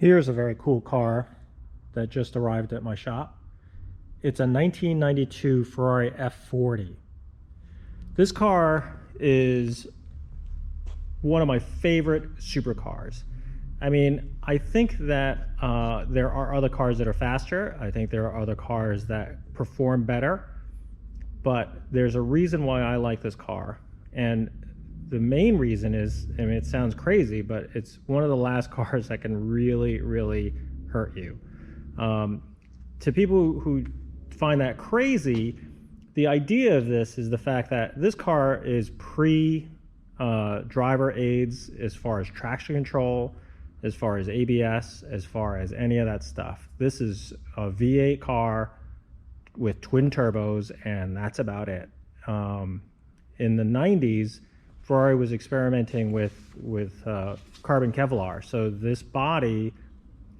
Here's a very cool car that just arrived at my shop. It's a 1992 Ferrari F40. This car is one of my favorite supercars. I mean, I think that there are other cars that are faster. I think there are other cars that perform better. But there's a reason why I like this car. And the main reason is, I mean, it sounds crazy, but it's one of the last cars that can really, really hurt you. To people who find that crazy, the idea of this is the fact that this car is pre-driver aids as far as traction control, as far as ABS, as far as any of that stuff. This is a V8 car with twin turbos, and that's about it. In the 90s, Ferrari was experimenting with carbon Kevlar. So this body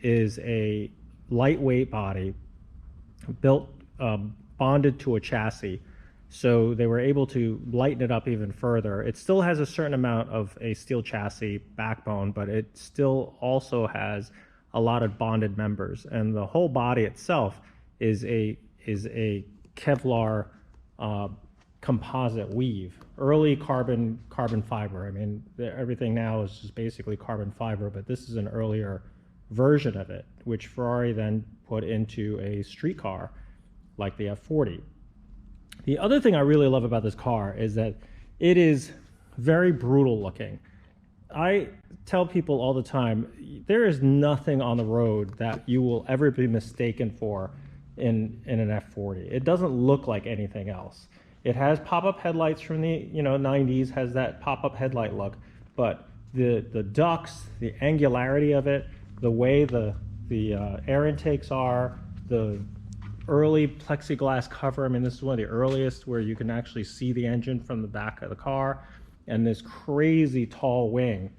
is a lightweight body built, bonded to a chassis. So they were able to lighten it up even further. It still has a certain amount of a steel chassis backbone, but it still also has a lot of bonded members. And the whole body itself is a Kevlar composite weave, early carbon fiber. I mean, everything now is just basically carbon fiber, but this is an earlier version of it, which Ferrari then put into a street car like the F40. The other thing I really love about this car is that it is very brutal looking. I tell people all the time, there is nothing on the road that you will ever be mistaken for in an F40. It doesn't look like anything else. It has pop-up headlights from the 90s, has that pop-up headlight look, but the ducts, the angularity of it, the way the air intakes are, the early plexiglass cover. I mean, this is one of the earliest where you can actually see the engine from the back of the car, and this crazy tall wing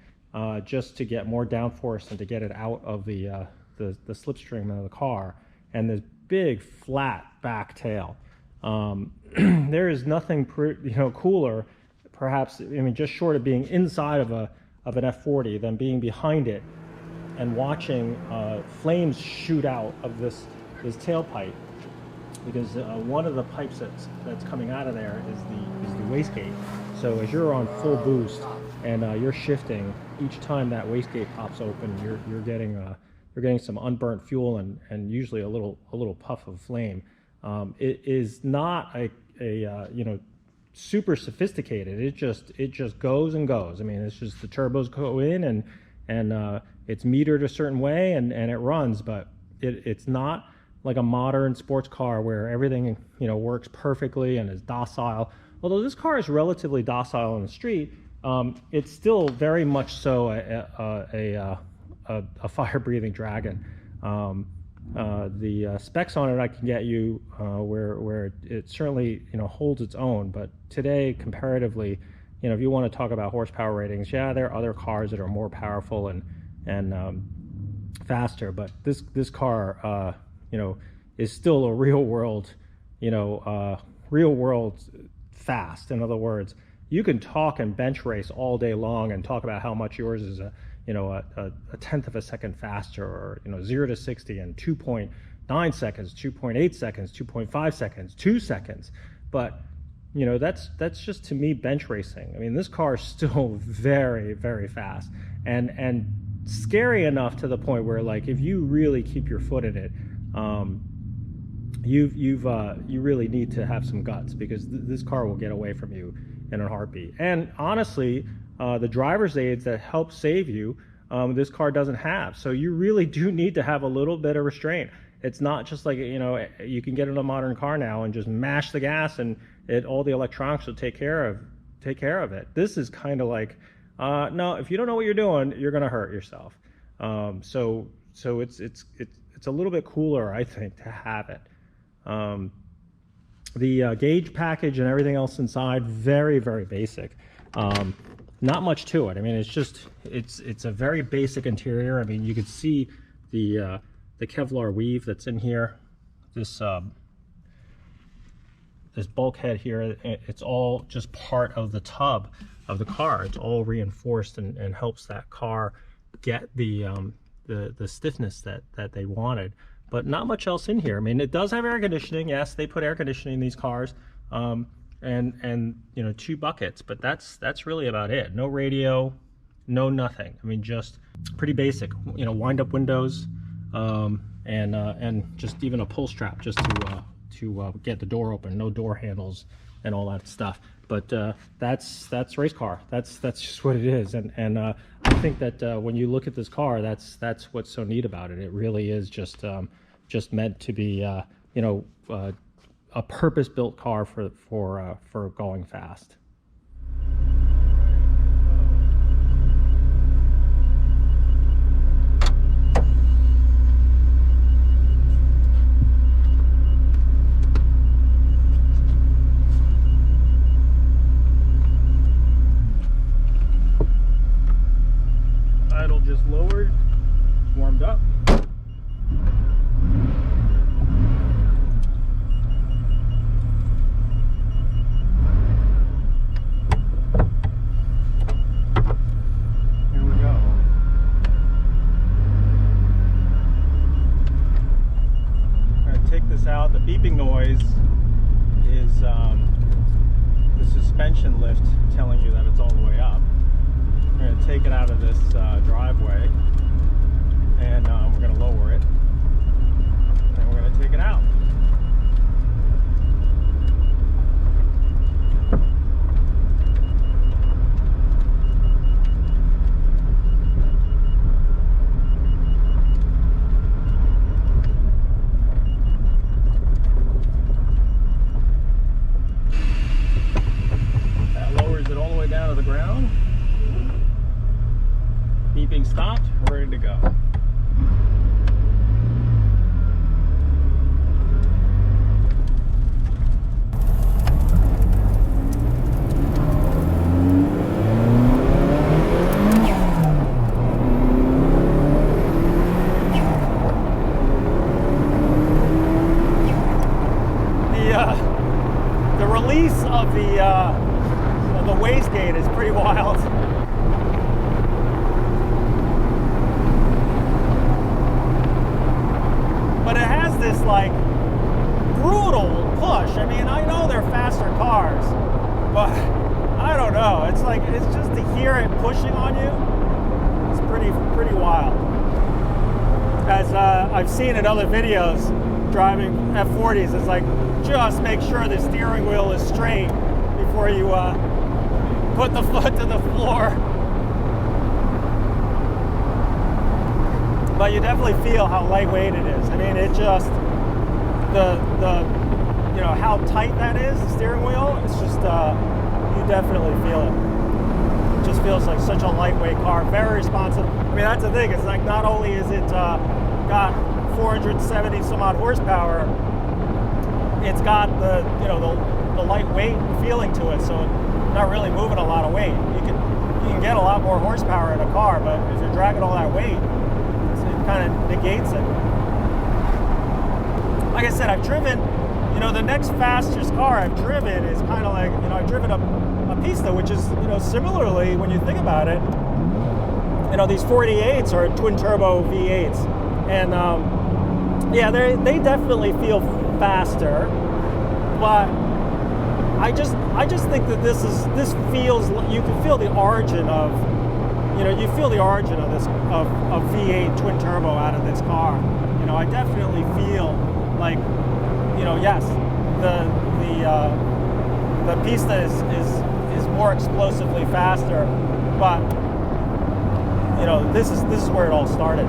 just to get more downforce and to get it out of the slipstream of the car, and this big flat back tail. There is nothing cooler, perhaps, I mean, just short of being inside of an F40 than being behind it and watching flames shoot out of this tailpipe, because one of the pipes that's coming out of there is the wastegate. So as you're on full boost and you're shifting, each time that wastegate pops open, you're getting some unburnt fuel and usually a little puff of flame. It is not a super sophisticated. It just goes and goes. I mean, it's just the turbos go in and it's metered a certain way and it runs, but it's not like a modern sports car where everything works perfectly and is docile. Although this car is relatively docile on the street, it's still very much so a fire-breathing dragon. The specs on it I can get you where it certainly holds its own, but today comparatively, if you want to talk about horsepower ratings, yeah, there are other cars that are more powerful and faster, but this car is still a real world fast. In other words, you can talk and bench race all day long and talk about how much yours is a tenth of a second faster, or 0 to 60 in 2.9 seconds, 2.8 seconds, 2.5 seconds, 2 seconds. But that's just, to me, bench racing. I mean, this car is still very, very fast and scary enough to the point where, like, if you really keep your foot in it, you really need to have some guts, because this car will get away from you in a heartbeat. And honestly, the driver's aids that help save you, this car doesn't have. So you really do need to have a little bit of restraint. It's not just like, you can get in a modern car now and just mash the gas and all the electronics will take care of it. This is kind of like, no, if you don't know what you're doing, you're going to hurt yourself. So it's a little bit cooler, I think, to have it. The gauge package and everything else inside, very, very basic. Not much to it. I mean, it's a very basic interior. I mean, you could see the Kevlar weave that's in here. This bulkhead here, it's all just part of the tub of the car. It's all reinforced and helps that car get the the stiffness that they wanted. But not much else in here. I mean, it does have air conditioning. Yes, they put air conditioning in these cars, and you know, 2 buckets. But that's really about it. No radio, no nothing. I mean, just pretty basic. You know, wind up windows, and just even a pull strap just to get the door open. No door handles and all that stuff. But that's race car. That's just what it is. And I think that when you look at this car, that's what's so neat about it. It really is just meant to be you know, a purpose-built car for going fast. Idle just lowered, warmed up. Here we go. I'm going to take this out. The beeping noise is the suspension lift telling you that it's all the way up. We're going to take it out of this driveway, and we're going to lower it, and we're going to take it out. That lowers it all the way down to the ground. Beeping stopped, ready to go. The release of the wastegate is pretty wild. But it has this like brutal push. I mean, I know they're faster cars, but I don't know. It's like, it's just to hear it pushing on you, it's pretty wild. As I've seen in other videos driving F40s, it's like, just make sure the steering wheel is straight before you put the foot to the floor. But you definitely feel how lightweight it is. I mean, it just, the you know, how tight that is, the steering wheel, it's just, you definitely feel it. It just feels like such a lightweight car, very responsive. I mean, that's the thing, it's like, not only is it got 470 some odd horsepower, it's got the, you know, the lightweight feeling to it, so not really moving a lot of weight. You can get a lot more horsepower in a car, but if you're dragging all that weight, it kind of negates it. Like I said, I've driven, you know, the next fastest car I've driven is kind of like, you know, I've driven a Pista, which is, you know, similarly, when you think about it, you know, these 48s are twin turbo V8s, and yeah, they definitely feel faster, but I just think that this feels, you can feel the origin of, you know, you feel the origin of this of V8 twin turbo out of this car. You know, I definitely feel like, you know, yes, the Pista is more explosively faster, but you know, this is where it all started.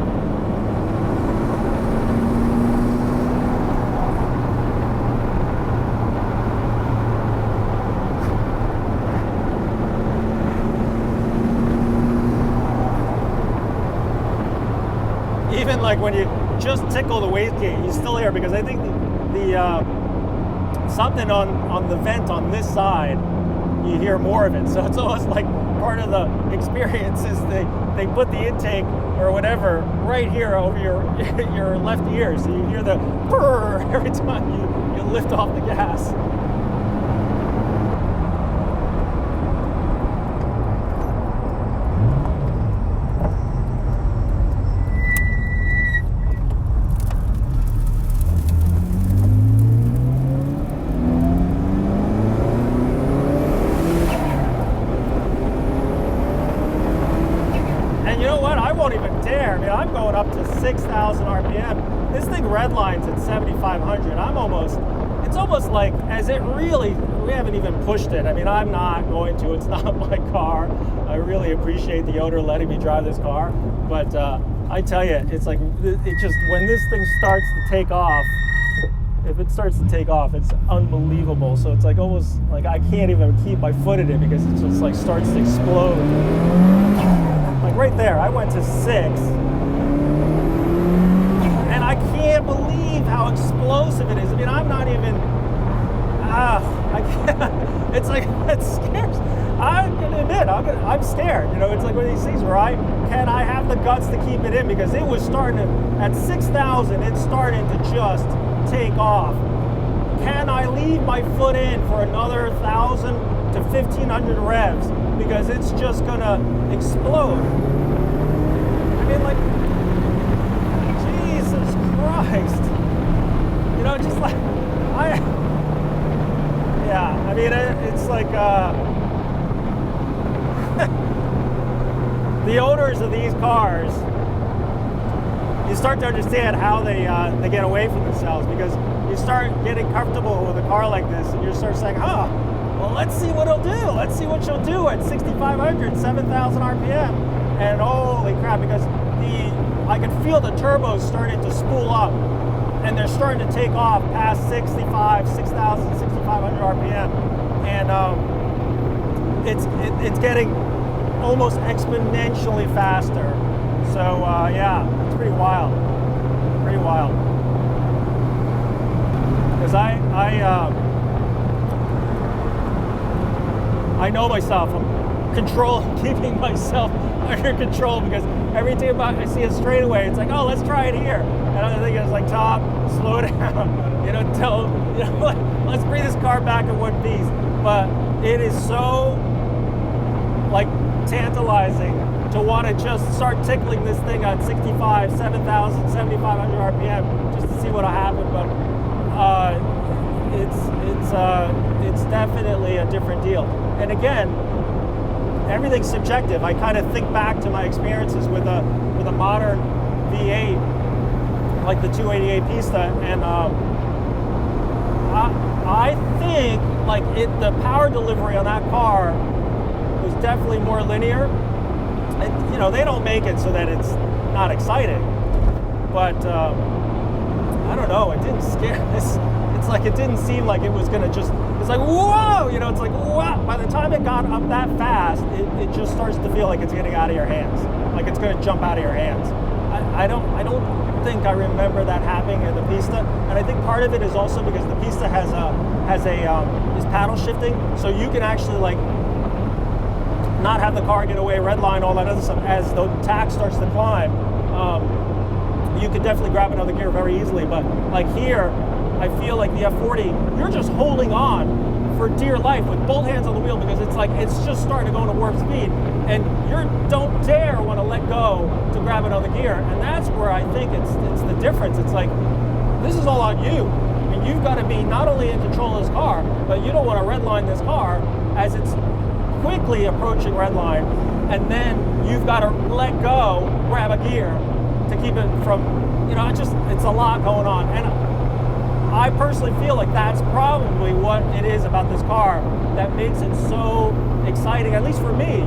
Even like when you just tickle the wastegate, you still hear, because I think the something on the vent on this side, you hear more of it. So it's almost like part of the experience is they put the intake or whatever right here over your left ear, so you hear the purr every time you lift off the gas. dare. I mean, I'm going up to 6,000 RPM. This thing redlines at 7,500. It's almost like as it really, we haven't even pushed it. I mean, I'm not going to. It's not my car. I really appreciate the owner letting me drive this car. But I tell you, it's like, it just, when this thing starts to take off, if it starts to take off, it's unbelievable. So it's like almost like I can't even keep my foot in it because it just like starts to explode. Like right there, I went to 6. And I can't believe how explosive it is. I mean, I'm not even, I can't, it's like, it scares. I'm gonna admit, I'm scared. You know, it's like one of these things where I have the guts to keep it in, because it was starting to, at 6,000, it's starting to just take off. Can I leave my foot in for another 1,000 to 1,500 revs, because it's just gonna explode? I mean, like, Jesus Christ. You know, just like, yeah, I mean, it's like, the owners of these cars, you start to understand how they get away from themselves, because you start getting comfortable with a car like this, and you start saying, oh, well, let's see what it'll do. Let's see what she'll do at 6,500, 7,000 RPM. And holy crap, because I could feel the turbos starting to spool up, and they're starting to take off past 6,500, 6,500 RPM. And it's getting almost exponentially faster. So yeah, it's pretty wild. Pretty wild. Because I know myself. I'm keeping myself under control, because every time I see a straightaway, it's like, oh, let's try it here. And I'm thinking, it's like, Tom, slow down. You know, let's bring this car back in one piece. But it is so like tantalizing to want to just start tickling this thing at 65, 7,000, 7,500 RPM just to see what'll happen. But it's definitely a different deal. And again, everything's subjective. I kind of think back to my experiences with a modern V8, like the 288 Pista, and I think like the power delivery on that car was definitely more linear. And, you know, they don't make it so that it's not exciting, but I don't know. It didn't scare us. It's like it didn't seem like it was gonna just. It's like, whoa, you know. It's like, wow. By the time it got up that fast, it just starts to feel like it's getting out of your hands, like it's gonna jump out of your hands. I don't think I remember that happening in the Pista, and I think part of it is also because the Pista is paddle shifting, so you can actually like not have the car get away, redline, all that other stuff. As the tack starts to climb, you can definitely grab another gear very easily. But like here, I feel like the F40, you're just holding on for dear life with both hands on the wheel, because it's like it's just starting to go into warp speed, and you don't dare want to let go to grab another gear. And that's where I think it's the difference. It's like, this is all on you, and you've got to be not only in control of this car, but you don't want to redline this car as it's quickly approaching redline, and then you've got to let go, grab a gear to keep it from, you know, it's a lot going on. And I personally feel like that's probably what it is about this car that makes it so exciting, at least for me,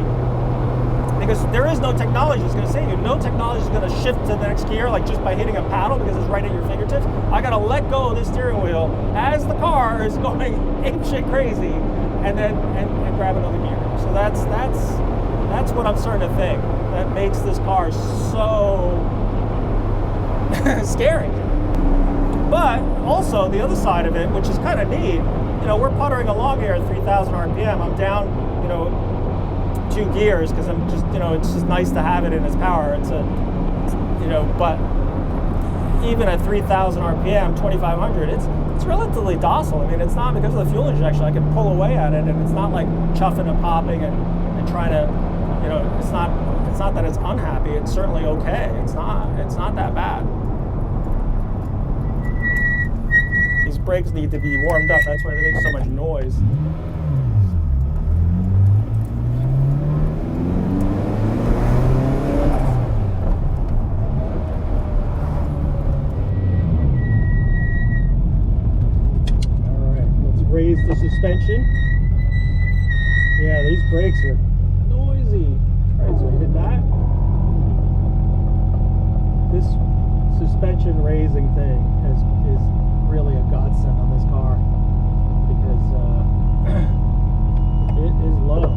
because there is no technology that's going to save you. No technology is going to shift to the next gear like just by hitting a paddle, because it's right at your fingertips. I got to let go of this steering wheel as the car is going apeshit crazy, and then and grab another gear. So that's what I'm starting to think that makes this car so scary. But also the other side of it, which is kind of neat, you know, we're puttering along here at 3,000 RPM. I'm down, you know, 2 gears because I'm just, you know, it's just nice to have it in its power. It's you know, but even at 3,000 RPM, 2,500, it's relatively docile. I mean, it's not because of the fuel injection. I can pull away at it, and it's not like chuffing and popping and trying to, you know, it's not that it's unhappy. It's certainly okay. It's not that bad. These brakes need to be warmed up. That's why they make so much noise. suspension. Yeah, these brakes are noisy. Alright, so hit that. This suspension raising thing is really a godsend on this car because it is low.